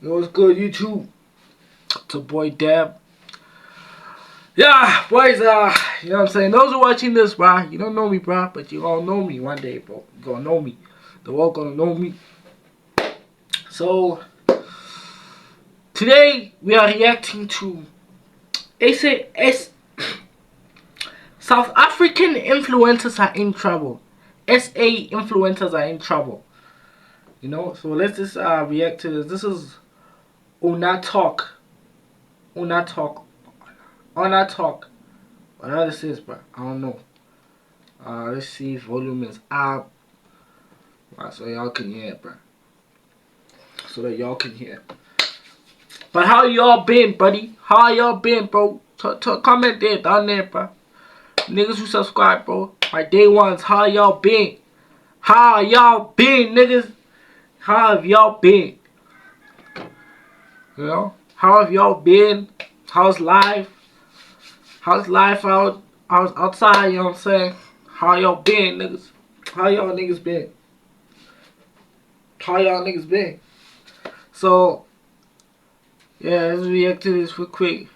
Yo, what's good, YouTube? It's a boy Dab. Yeah, boys, you know what I'm saying? Those who are watching this, bro, you don't know me, bro, but you gonna know me one day, bro. You gonna know me. The world gonna know me. So, today, we are reacting to South African influencers are in trouble. SA influencers are in trouble. You know, so let's just react to this. This is Ona Talk. Whatever this is, bro. I don't know. Let's see if volume is up. So y'all can hear, bro. So that y'all can hear. But how y'all been, buddy? How y'all been, bro? Comment there, down there, bro. Niggas who subscribe, bro. My day ones, how y'all been? How y'all been, niggas? How have y'all been? You know? How have y'all been? How's life? How's life outside, you know what I'm saying? How y'all been, niggas? How y'all niggas been? How y'all niggas been? So, yeah, let's react to this real quick.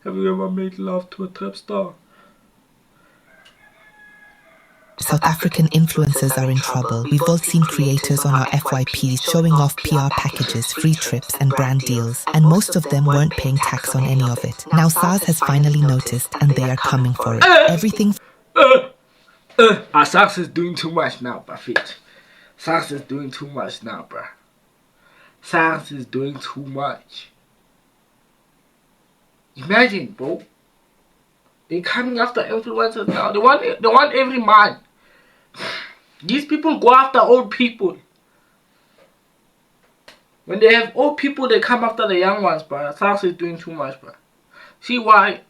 Have you ever made love to a trap star? South African influencers are in trouble. We've all seen creators on our FYPs showing off PR packages, free trips and brand deals, and most of them weren't paying tax on any of it. Now SARS has finally noticed and they are coming for it. Everything SARS is doing too much now, bruh. SARS is doing too much now, bruh. SARS is doing too much. Imagine, bro. They're coming after influencers now. They want every man. These people go after old people. When they have old people, they come after the young ones, bro. SARS is doing too much, bro. See why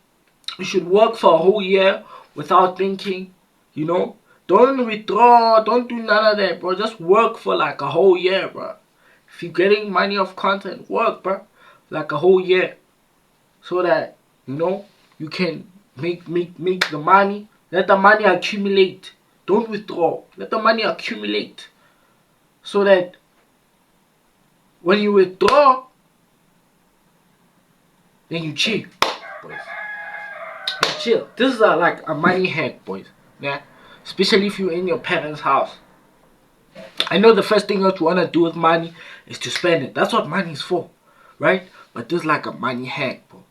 you should work for a whole year without thinking, you know? Don't withdraw, don't do none of that, bro. Just work for like a whole year, bro. If you're getting money off content, work, bro. Like a whole year. So that, you know, you can make the money. Let the money accumulate. Don't withdraw. Let the money accumulate. So that when you withdraw, then you chill, boys. You chill. This is like a money hack, boys. Yeah? Especially if you're in your parents' house. I know the first thing that you want to do with money is to spend it. That's what money is for. Right? But this is like a money hack, bro.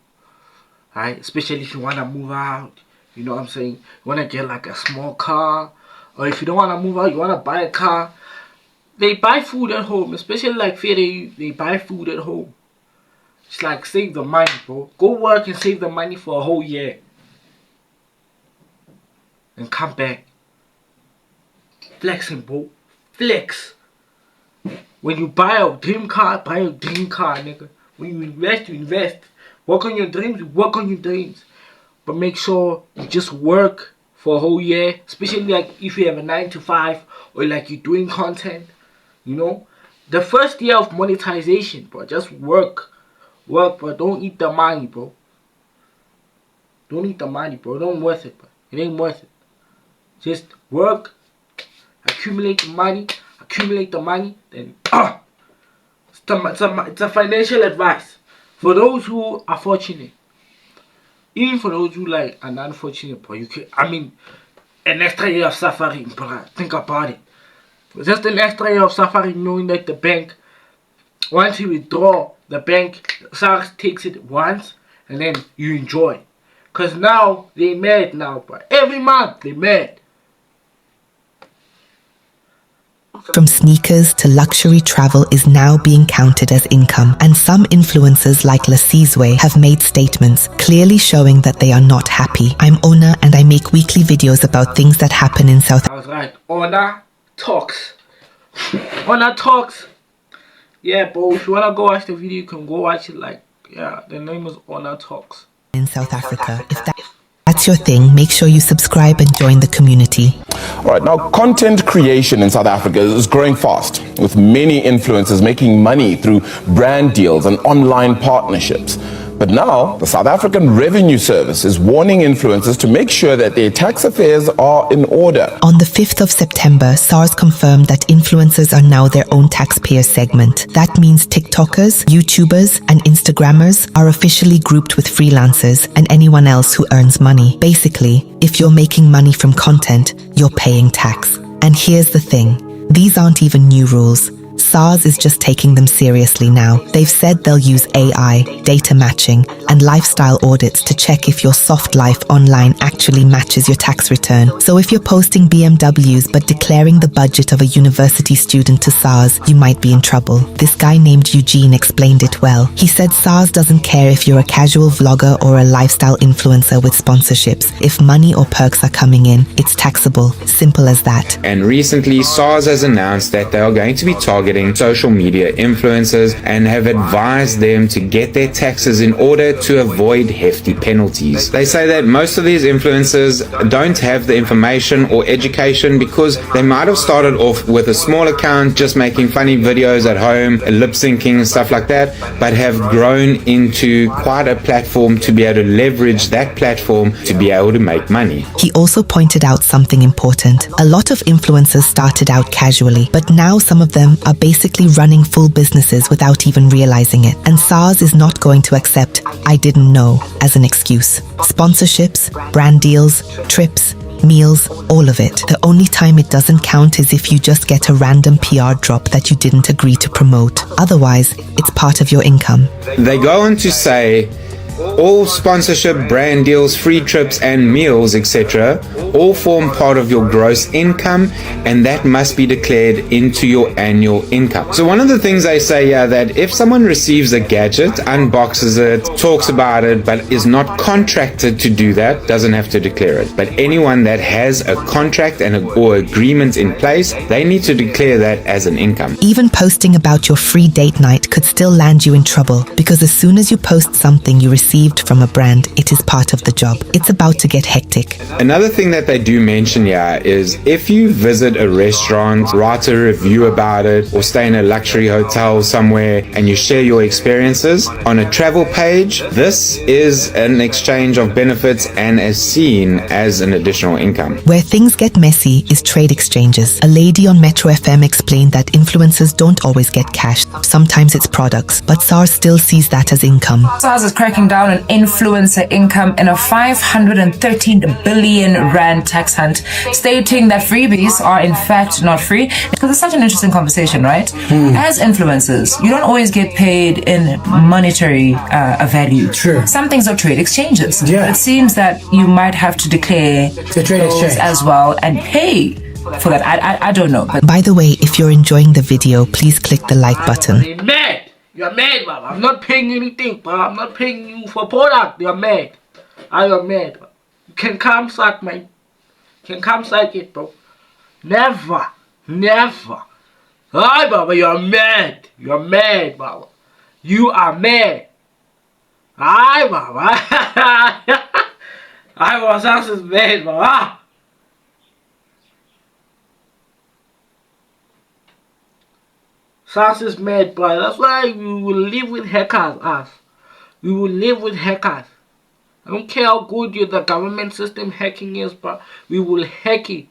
Right? Especially if you want to move out. You know what I'm saying? You want to get like a small car. Or if you don't want to move out, you want to buy a car. They buy food at home. Especially like they buy food at home. It's like save the money, bro. Go work and save the money for a whole year. And come back. Flexing, bro. Flex. When you buy a dream car, buy a dream car, nigga. When you invest, you invest. Work on your dreams, work on your dreams. But make sure you just work for a whole year. Especially like if you have a 9 to 5 or like you're doing content. You know? The first year of monetization, bro. Just work. Work, bro. Don't eat the money, bro. Don't eat the money, bro. It ain't worth it, bro. It ain't worth it. Just work. Accumulate the money. Accumulate the money. Then, it's a financial advice. For those who are fortunate, even for those who like are unfortunate, bro, you can, I mean, an extra year of suffering, bro. Think about it. Just an extra year of suffering, knowing that the bank, once you withdraw, the bank, SARS takes it once, and then you enjoy. Cause now they mad now, bro. Every month they mad. from sneakers to luxury travel is now being counted as income, and some influencers like Lasizwe have made statements clearly showing that they are not happy. I'm Ona and I make weekly videos about things that happen in South I was right. Ona Talks. Ona Talks. Yeah, bro, if you wanna go watch the video, you can go watch it. Like, yeah, the name is Ona Talks. In South Africa. If that's your thing, make sure you subscribe and join the community. All right, now content creation in South Africa is growing fast, with many influencers making money through brand deals and online partnerships. But now, the South African Revenue Service is warning influencers to make sure that their tax affairs are in order. On the 5th of September, SARS confirmed that influencers are now their own taxpayer segment. That means TikTokers, YouTubers, and Instagrammers are officially grouped with freelancers and anyone else who earns money. Basically, if you're making money from content, you're paying tax. And here's the thing, these aren't even new rules. SARS is just taking them seriously now. They've said they'll use AI, data matching, and lifestyle audits to check if your soft life online actually matches your tax return. So if you're posting BMWs but declaring the budget of a university student to SARS, you might be in trouble. This guy named Eugene explained it well. He said SARS doesn't care if you're a casual vlogger or a lifestyle influencer with sponsorships. If money or perks are coming in, it's taxable. Simple as that. And recently, SARS has announced that they are going to be targeting social media influencers and have advised them to get their taxes in order to avoid hefty penalties. They say that most of these influencers don't have the information or education because they might have started off with a small account just making funny videos at home, lip syncing and stuff like that, but have grown into quite a platform to be able to leverage that platform to be able to make money. He also pointed out something important. A lot of influencers started out casually, but now some of them are basically running full businesses without even realizing it. And SARS is not going to accept "I didn't know" as an excuse. Sponsorships, brand deals, trips, meals, all of it. The only time it doesn't count is if you just get a random PR drop that you didn't agree to promote. Otherwise, it's part of your income. They go on to say, all sponsorship, brand deals, free trips and meals, etc. all form part of your gross income, and that must be declared into your annual income. So one of the things they say here, that if someone receives a gadget, unboxes it, talks about it, but is not contracted to do that, doesn't have to declare it. But anyone that has a contract or agreement in place, they need to declare that as an income. Even posting about your free date night could still land you in trouble, because as soon as you post something you received from a brand, it is part of the job. It's about to get hectic. Another thing that they do mention here is if you visit a restaurant, write a review about it, or stay in a luxury hotel somewhere and you share your experiences on a travel page, this is an exchange of benefits and is seen as an additional income. Where things get messy is trade exchanges. A lady on Metro FM explained that influencers don't always get cash. Sometimes it's products, but SARS still sees that as income. SARS is cracking down on influencer income in a 513 billion rand tax hunt, stating that freebies are in fact not free. Because it's such an interesting conversation, right? As influencers, you don't always get paid in monetary value. Sure. Some things are trade exchanges. Yeah. It seems that you might have to declare The trade those exchange as well and pay for that. I don't know. But By the way, if you're enjoying the video, please click the like button. You're mad. You're mad, Baba. I'm not paying anything, bro. I'm not paying you for product. You're mad. I am mad. You can come suck my... You can come suck it, bro. Never. Never. Hi, Baba. You're mad. You're mad, Baba. You are mad. Hi, Baba. I was also mad, Baba. SARS is mad, bro. That's why we will live with hackers, us. We will live with hackers. I don't care how good the government system hacking is, bro. We will hack it.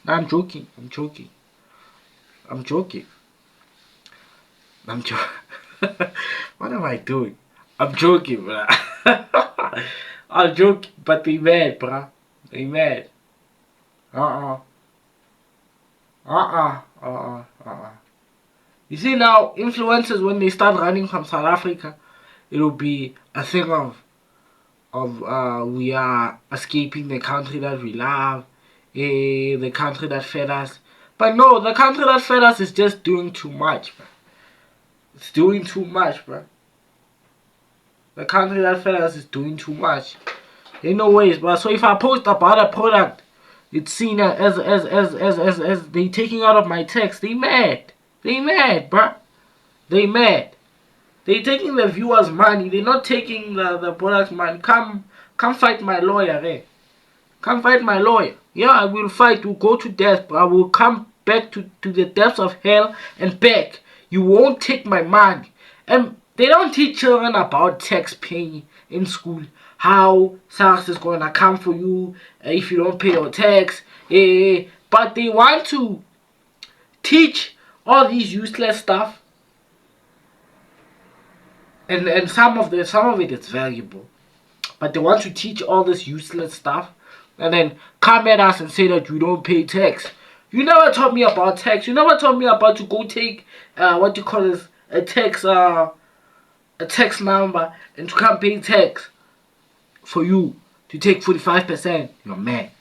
No, I'm joking. I'm joking. I'm joking. I'm joking. What am I doing? I'm joking, bro. I'm joking, but they mad, bro. They mad. You see now, influencers, when they start running from South Africa, it will be a thing of we are escaping the country that we love, the country that fed us. But no, the country that fed us is just doing too much, bro. It's doing too much, bro. The country that fed us is doing too much. Ain't no ways, bro. So if I post about a product, it's seen as they taking out of my text. They mad. They mad, bruh. They mad. They taking the viewers' money. They not taking the product's money. Come fight my lawyer, eh? Come fight my lawyer. Yeah, I will fight. We'll go to death, but I will come back to the depths of hell and back. You won't take my money. And They don't teach children about tax paying in school. How SARS is going to come for you if you don't pay your tax. But they want to teach all these useless stuff. And some of it is valuable. But they want to teach all this useless stuff. And then come at us and say that you don't pay tax. You never taught me about tax. You never taught me about to go take, what you call this, a tax number and to come pay tax for you to take 45%. You're mad.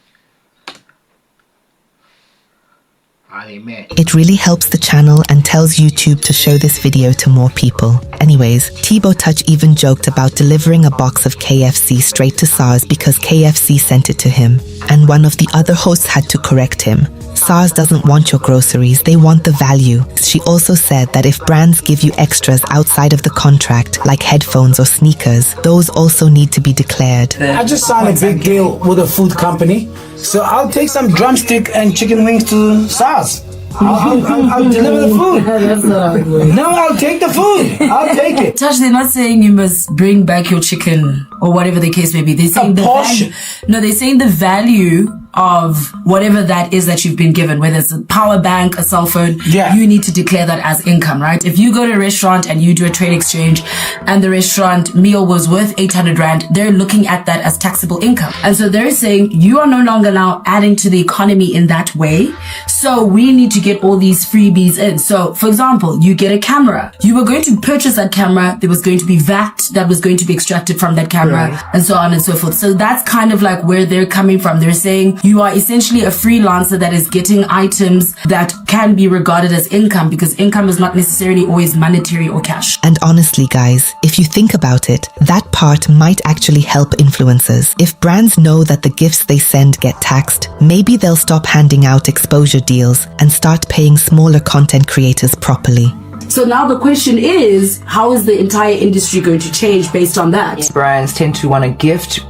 Amen. It really helps the channel and tells YouTube to show this video to more people. Anyways, Thibaut Touch even joked about delivering a box of KFC straight to SARS because KFC sent it to him. And one of the other hosts had to correct him. SARS doesn't want your groceries, they want the value. She also said that if brands give you extras outside of the contract, like headphones or sneakers, those also need to be declared. I just signed a big deal with a food company, so I'll take some drumstick and chicken wings to SARS. I'll deliver the food. No, I'll take the food. I'll take it. Touch, they're not saying you must bring back your chicken or whatever the case may be. They're saying the value. No, they're saying the value of whatever that is that you've been given, whether it's a power bank, a cell phone, you need to declare that as income, right? If you go to a restaurant and you do a trade exchange and the restaurant meal was worth 800 Rand, they're looking at that as taxable income. And so they're saying you are no longer now adding to the economy in that way. So we need to get all these freebies in. So for example, you get a camera. You were going to purchase that camera. There was going to be VAT that was going to be extracted from that camera and so on and so forth. So that's kind of like where they're coming from. They're saying you are essentially a freelancer that is getting items that can be regarded as income because income is not necessarily always monetary or cash. And honestly, guys, if you think about it, that part might actually help influencers. If brands know that the gifts they send get taxed, maybe they'll stop handing out exposure deals and start paying smaller content creators properly. So now the question is, how is the entire industry going to change based on that? Brands tend to want to gift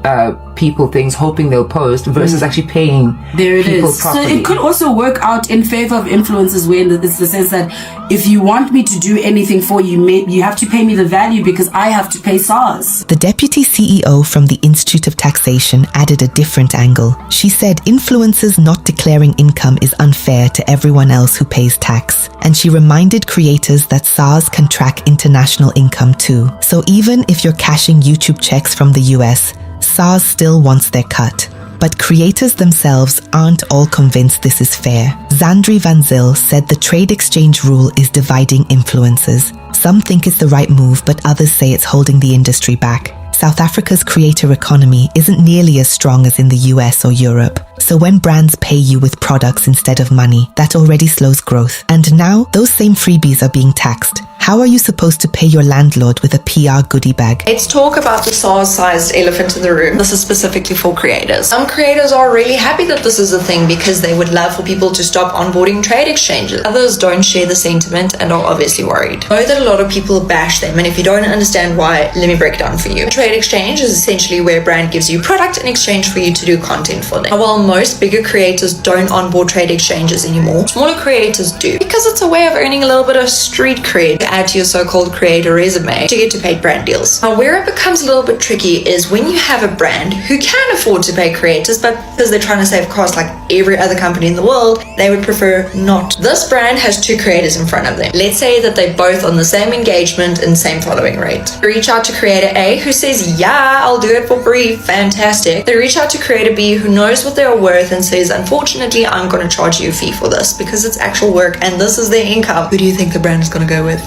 people things hoping they'll post versus actually paying people properly. So it could also work out in favor of influencers where it's the sense that if you want me to do anything for you, you have to pay me the value because I have to pay SARS. The deputy CEO from the Institute of Taxation added a different angle. She said influencers not declaring income is unfair to everyone else who pays tax. And she reminded creators that SARS can track international income too. So even if you're cashing YouTube checks from the US, SARS still wants their cut. But creators themselves aren't all convinced this is fair. Zandri Van Zyl said the trade exchange rule is dividing influencers. Some think it's the right move, but others say it's holding the industry back. South Africa's creator economy isn't nearly as strong as in the US or Europe. So when brands pay you with products instead of money, that already slows growth. And now, those same freebies are being taxed. How are you supposed to pay your landlord with a PR goodie bag? Let's talk about the SARS-sized elephant in the room. This is specifically for creators. Some creators are really happy that this is a thing because they would love for people to stop onboarding trade exchanges. Others don't share the sentiment and are obviously worried. I know that a lot of people bash them, and if you don't understand why, let me break it down for you. A trade exchange is essentially where a brand gives you product in exchange for you to do content for them. Now, while most bigger creators don't onboard trade exchanges anymore, smaller creators do because it's a way of earning a little bit of street cred to add to your so-called creator resume to get to paid brand deals. Now, where it becomes a little bit tricky is when you have a brand who can afford to pay creators, but because they're trying to save costs like every other company in the world, they would prefer not. This brand has two creators in front of them. Let's say that they're both on the same engagement and same following rate. They reach out to creator A who says, yeah, I'll do it for free, fantastic. They reach out to creator B who knows what they are worth and says, unfortunately, I'm going to charge you a fee for this because it's actual work and this is their income. Who do you think the brand is going to go with?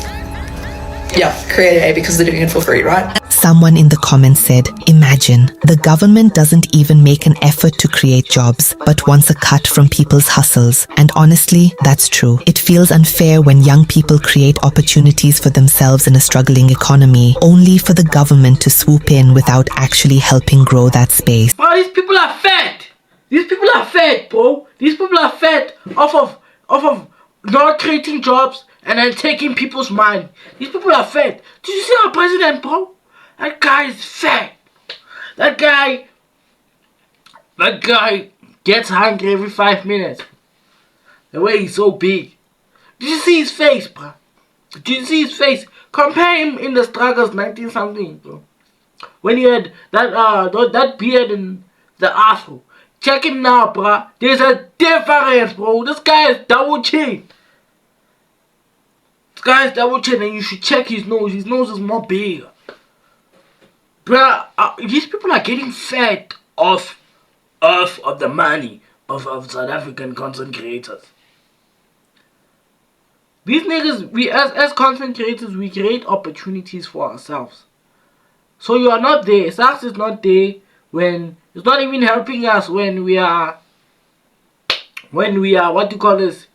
Yeah, creator A because they're doing it for free, right? Someone in the comments said, imagine, the government doesn't even make an effort to create jobs, but wants a cut from people's hustles. And honestly, that's true. It feels unfair when young people create opportunities for themselves in a struggling economy, only for the government to swoop in without actually helping grow that space. Bro, these people are fed. These people are fed, bro. These people are fed off of not creating jobs and then taking people's money. These people are fed. Did you see our president, bro? That guy is fed. That guy gets hungry every 5 minutes. The way he's so big. Did you see his face, bro? Do you see his face? Compare him in the struggles 19 something, bro. When he had that beard and the afro. Check him now, bruh. There's a difference, bro. This guy is double chin. This guy is double chin, and you should check his nose. His nose is more bigger. Bruh, these people are getting fed off of the money of South African content creators. These niggas, we as content creators, we create opportunities for ourselves. So you are not there. SARS is not there when it's not even helping us when we are what do you call this?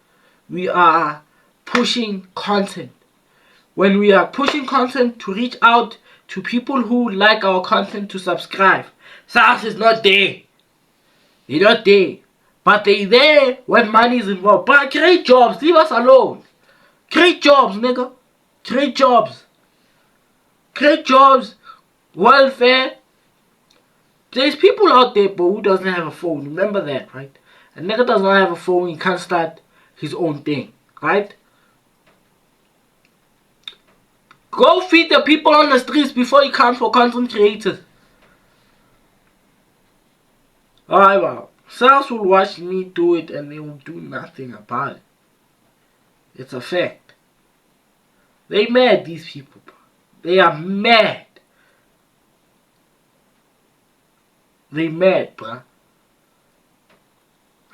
We are pushing content. When we are pushing content to reach out to people who like our content to subscribe. SARS is not there. They're not there. But they're there when money is involved. But create jobs. Leave us alone. Create jobs, nigga. Create jobs. Create jobs. Welfare. There's people out there, but who doesn't have a phone. Remember that, right? A nigga does not have a phone. He can't start his own thing, right? Go feed the people on the streets before you come for content creators. Alright, wow. SARS will watch me do it and they will do nothing about it. It's a fact. They mad, these people. They are mad. They mad, bruh.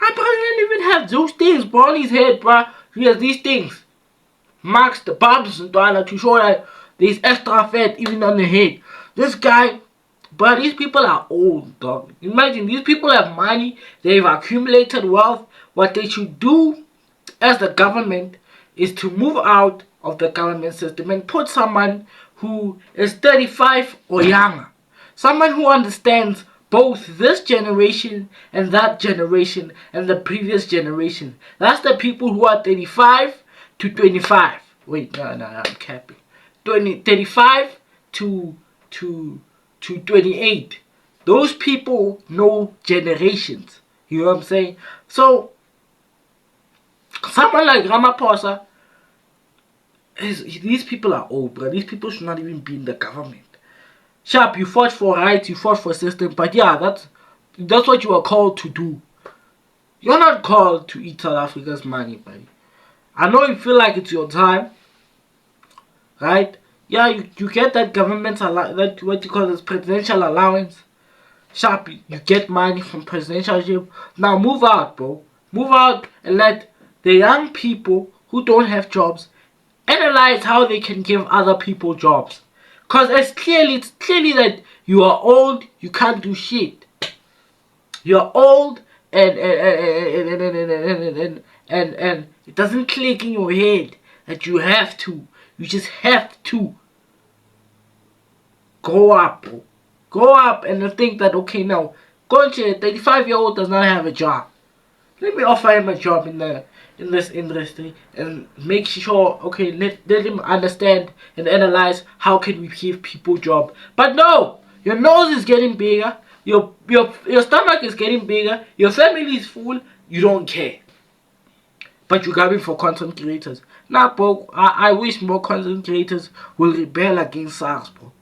I probably didn't even have those things, bro, on his head, bruh. He has these things. Marks the bumps and dollar to show that there's extra fat even on the head. This guy, but these people are old, dog. Imagine, these people have money. They've accumulated wealth. What they should do as the government is to move out of the government system and put someone who is 35 or younger. Someone who understands both this generation and that generation and the previous generation. That's the people who are 35 to 25. Wait, no, I'm capping. 35 to 28. Those people know generations. You know what I'm saying? So, someone like Ramaphosa, these people are old, bro. These people should not even be in the government. Sharp, you fought for rights, you fought for system, but yeah, that's what you are called to do. You're not called to eat South Africa's money, buddy. I know you feel like it's your time, right? Yeah, you get that government that what you call this presidential allowance. Sharp, you get money from presidentialship. Now move out, bro. Move out and let the young people who don't have jobs analyze how they can give other people jobs. Cause it's clearly that you are old, you can't do shit. You're old and it doesn't click in your head that you have to. You just have to grow up, bro. Grow up and think that okay now, Conche, 35-year-old does not have a job. Let me offer him a job in this industry and make sure, okay, let him understand and analyze how can we give people job. But no, your nose is getting bigger, your stomach is getting bigger, your family is full, you don't care. But you're coming for content creators. Now, bro, I wish more content creators will rebel against SARS, bro.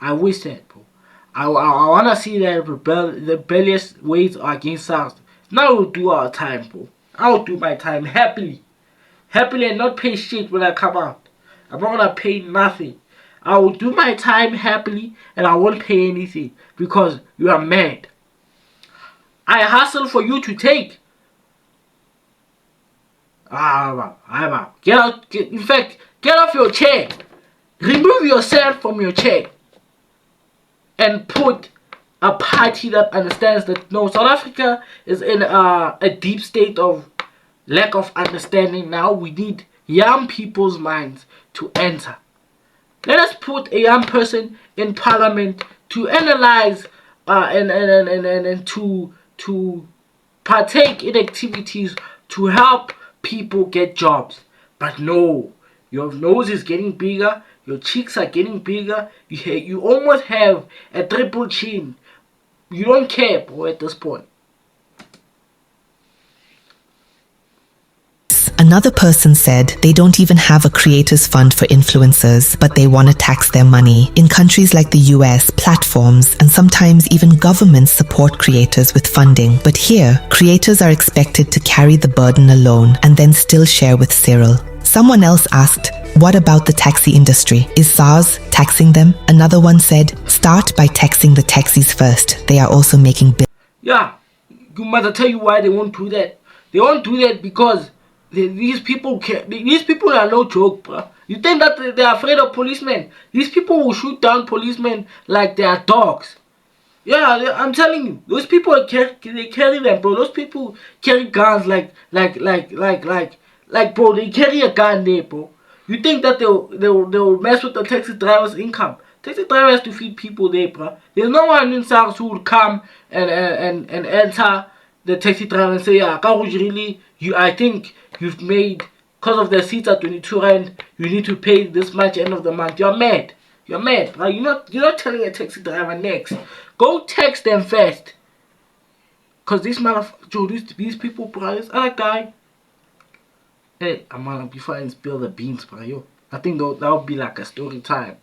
I wish that, bro. I wanna see that rebellious ways against SARS. Now we'll do our time, bro. I'll do my time happily. Happily and not pay shit when I come out. I'm not gonna pay nothing. I will do my time happily and I won't pay anything because you are mad. I hustle for you to take. I'm out. Get out. In fact, get off your chair. Remove yourself from your chair. And put a party that understands that no, South Africa is in a deep state of lack of understanding. Now we need young people's minds to enter. Let us put a young person in parliament to analyze and to partake in activities to help people get jobs. But no, your nose is getting bigger, your cheeks are getting bigger, you almost have a triple chin. You don't care, bro, at this point. Another person said they don't even have a creators fund for influencers, but they want to tax their money. In countries like the US, platforms and sometimes even governments support creators with funding. But here, creators are expected to carry the burden alone and then still share with Cyril. Someone else asked, what about the taxi industry? Is SARS taxing them? Another one said, start by taxing the taxis first. They are also making billions. Yeah, you must tell you why they won't do that. They won't do that because these people are no joke, bro. You think that they're afraid of policemen? These people will shoot down policemen like they are dogs. Yeah, I'm telling you, those people they carry them, bro. Those people carry guns like, bro. They carry a gun there, bro. You think that they'll mess with the taxi driver's income? Taxi driver has to feed people there, bro. There's no one in SARS who would come and enter the taxi driver and say, yeah, I think you've made, because of the seats at 22 rand, you need to pay this much end of the month. You're mad. You're mad, bro. You're not telling a taxi driver next. Go text them first. Cause these people, bro, this other guy. Hey, before I spill the beans, bro, yo. I think that would be like a story time.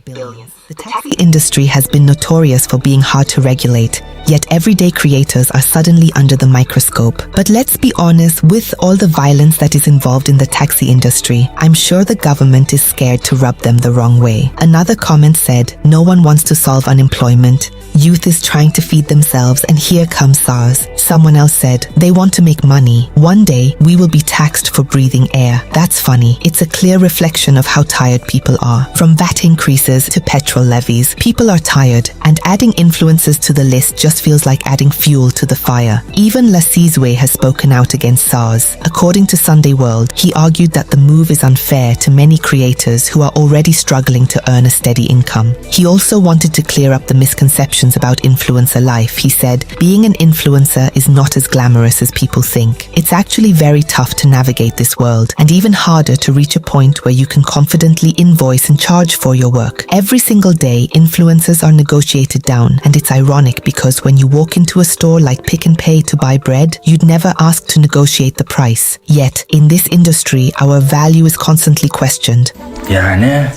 Billions. The taxi industry has been notorious for being hard to regulate, yet everyday creators are suddenly under the microscope. But let's be honest, with all the violence that is involved in the taxi industry, I'm sure the government is scared to rub them the wrong way. Another comment said, no one wants to solve unemployment. Youth is trying to feed themselves and here comes SARS. Someone else said, they want to make money. One day, we will be taxed for breathing air. That's funny. It's a clear reflection of how tired people are. From VAT increases to petrol levies, people are tired, and adding influencers to the list just feels like adding fuel to the fire. Even Lasizwe has spoken out against SARS. According to Sunday World, he argued that the move is unfair to many creators who are already struggling to earn a steady income. He also wanted to clear up the misconceptions about influencer life. He said, being an influencer is not as glamorous as people think. It's actually very tough to navigate this world, and even harder to reach a point where you can confidently invoice and charge for your work. Every single day, influencers are negotiated down, and it's ironic because when you walk into a store like Pick n Pay to buy bread, you'd never ask to negotiate the price. Yet, in this industry, our value is constantly questioned. Yeah, ne?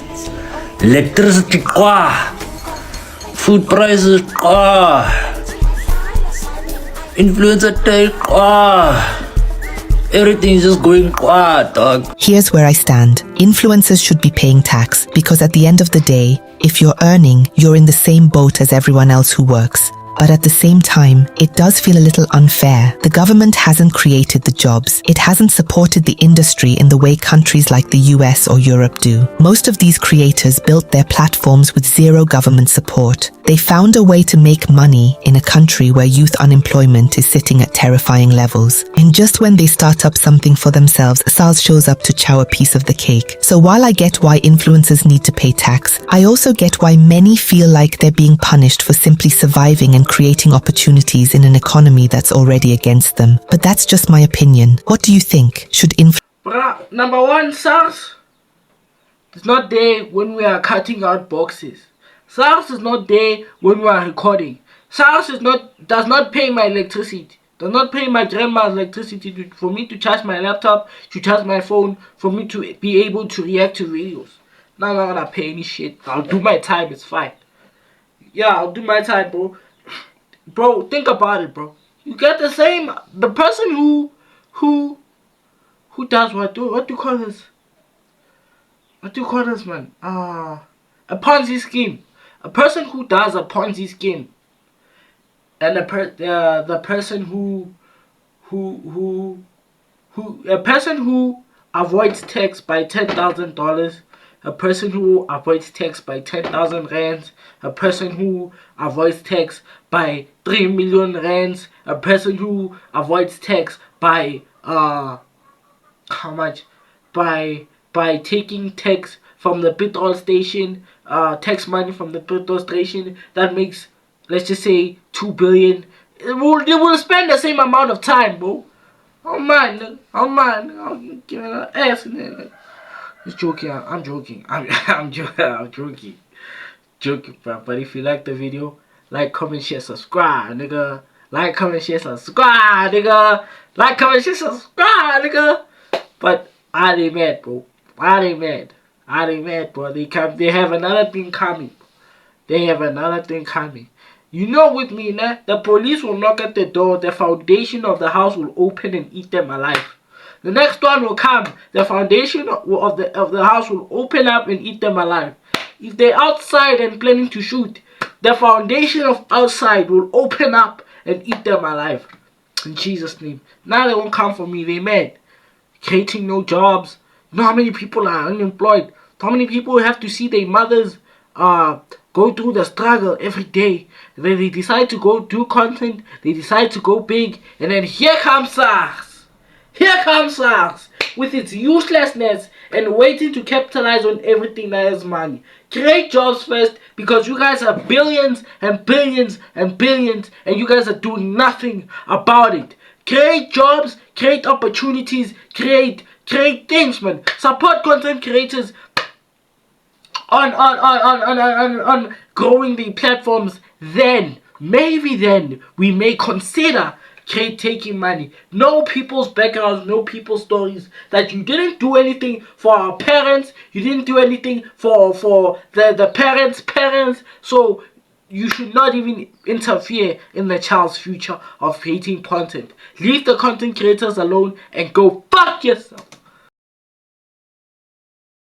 Electricity, food prices, influencer take, everything's just going dog. Here's where I stand. Influencers should be paying tax because at the end of the day, if you're earning, you're in the same boat as everyone else who works. But at the same time, it does feel a little unfair. The government hasn't created the jobs. It hasn't supported the industry in the way countries like the US or Europe do. Most of these creators built their platforms with zero government support. They found a way to make money in a country where youth unemployment is sitting at terrifying levels. And just when they start up something for themselves, SARS shows up to chow a piece of the cake. So while I get why influencers need to pay tax, I also get why many feel like they're being punished for simply surviving and creating opportunities in an economy that's already against them. But that's just my opinion. What do you think? Should Bruh, number one, SARS is not there when we are cutting out boxes. SARS is not there when we are recording. SARS does not pay my electricity. Does not pay my grandma's electricity for me to charge my laptop, to charge my phone, for me to be able to react to videos. Now I'm not gonna pay any shit. I'll do my time, it's fine. Yeah, I'll do my time, bro. Bro, think about it, bro. You get the same. The person who does what do you call this? What do you call this, man? A Ponzi scheme. A person who does a Ponzi scheme, and a person who avoids tax by $10,000. A person who avoids tax by 10,000 rands, a person who avoids tax by 3 million rands, a person who avoids tax by how much? By taking tax from the petrol station, tax money from the petrol station that makes, let's just say, 2 billion. They will spend the same amount of time, bro. Oh man, I'll give it an ass in there. Just joking. I'm joking. I'm joking. Joking, bro. But if you like the video, like, comment, share, subscribe, nigga. Like, comment, share, subscribe, nigga. Like, comment, share, subscribe, nigga. But are they mad, bro? Are they mad? Are they mad, bro? They have another thing coming. They have another thing coming. You know, with me, nah, the police will knock at the door. The foundation of the house will open and eat them alive. The next one will come. The foundation of the house will open up and eat them alive. If they're outside and planning to shoot, the foundation of outside will open up and eat them alive. In Jesus' name. Now they won't come for me. They mad. Creating no jobs. You know how many people are unemployed? How many people have to see their mothers go through the struggle every day? Then they decide to go do content. They decide to go big. And then here comes SARS. Here comes SARS with its uselessness and waiting to capitalize on everything that has money. Create jobs first, because you guys have billions and billions and billions and you guys are doing nothing about it. Create jobs, create opportunities, create things, man. Support content creators on growing the platforms. Then, maybe then, we may consider taking money. Know people's backgrounds, know people's stories. That you didn't do anything for our parents, you didn't do anything for the parents, so you should not even interfere in the child's future of creating content. Leave the content creators alone and go fuck yourself.